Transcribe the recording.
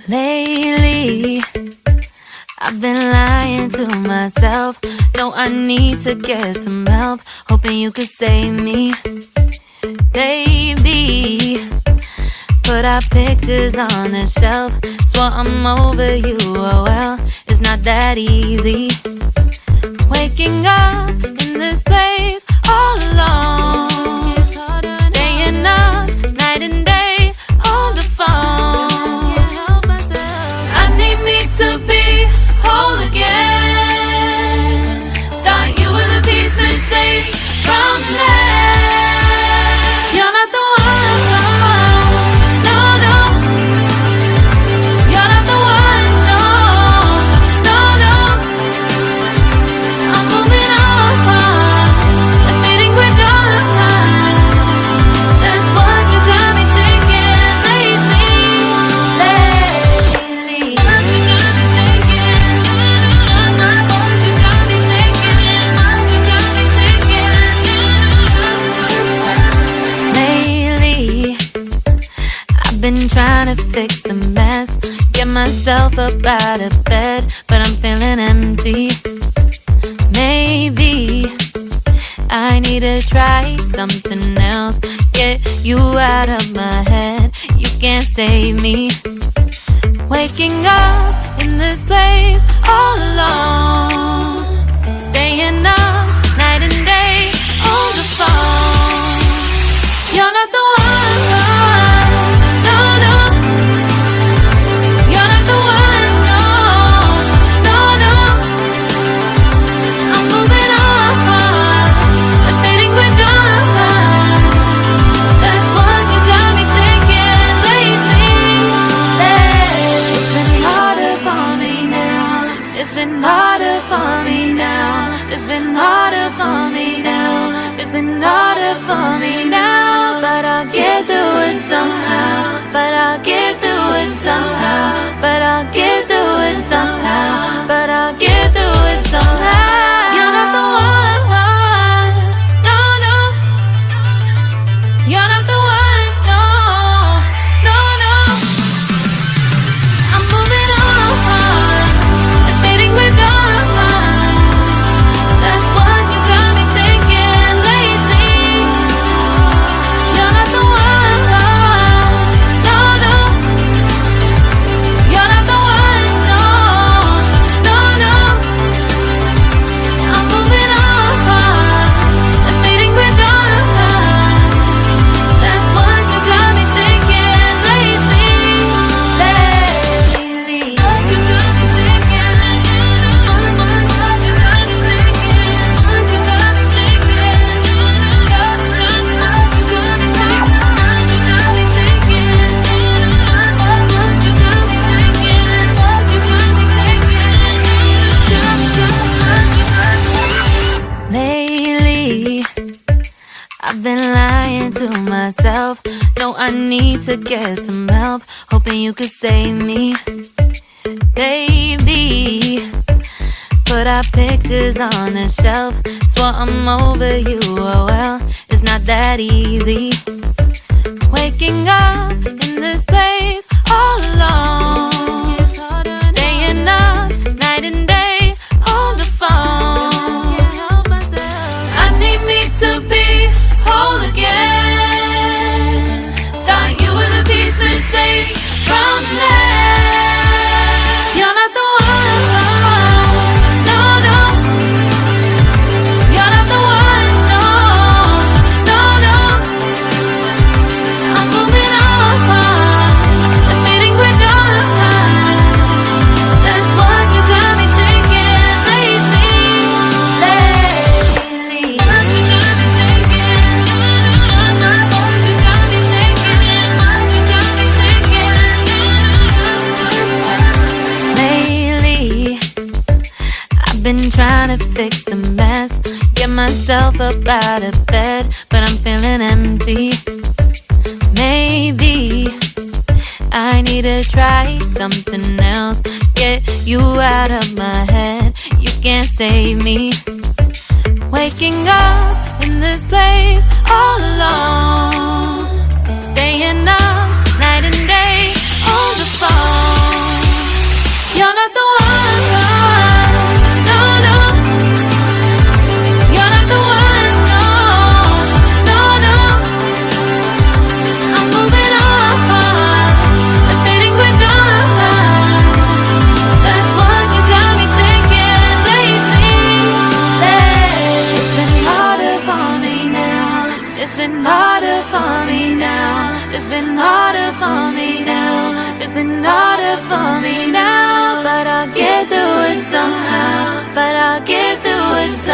Lately, I've been lying to myself. No, I need to get some help. Hoping you could save me, baby. Put our pictures on the shelf. Swore I'm over you, oh well, it's not that easy. Waking up in this place all alone, staying up night and day on the phone. I need me to be whole again. Thought you were the piece missing from that. You're not the one, no, no. You're not the one, no, no, no. I'm moving on, admitting we're done. That's what you got me thinking lately. What you got me thinking? What you got me thinking? What you got me thinking? Lately, I've been trying to fix the mess, get myself up out of bed, but I'm feeling empty. Maybe I need to try something else, get you out of my head. You can't save me. Waking up in this place all alone, staying up night and day on the phone. You're not the one, no, no. You're not the one, no, no, no. I'm moving on, admitting we're done. That's what you got me thinking lately. It's been harder for me now. It's been harder for me now. It's been harder for me now. It's been harder for me now. But I'll get through it somehow. But I'll get through it somehow. But I'll get through it somehow. But I'll get through it somehow. You're not the one, no, no. You're not the one, no, no, no. I'm moving on, admitting we're done. That's what you got me thinking lately. You're not the one, no, no. You're not the one, no, no, no. I'm moving on, admitting we're done. That's what you got me thinking lately. What you got me thinking? What you got me thinking? What you got me thinking? What you got me thinking? What you got me thinking? What you got me thinking? Lately, I've been lying to myself. No, I need to get some help. Hoping you could save me, baby. Put our pictures on the shelf. Swore I'm over you, oh well, it's not that easy. Waking up in this place all alone, staying up night and day on the phone. I need me to be whole again. Thought you were the piece missing from that. You're not the one, no, no. You're not the one, no, no, no. I'm moving on, admitting we're done. That's what you got me thinking lately. What you got me thinking? What you got me thinking? What you got me thinking? Lately, I've been trying to fix the mess, get myself up out of bed, but I'm feeling empty. Maybe I need to try something else, get you out of my head. You can't save me. waking up in this place all alone, staying up night and day on the phone. You're not the one, no, no. You're not the one, no, no, no. I'm moving on, the fading we're done. That's what you got me thinking lately. It's been harder for me now. It's been harder for me now. It's been harder for me now. It's been harder for me now. But I'll get through it somehow. But I'll get through it somehow.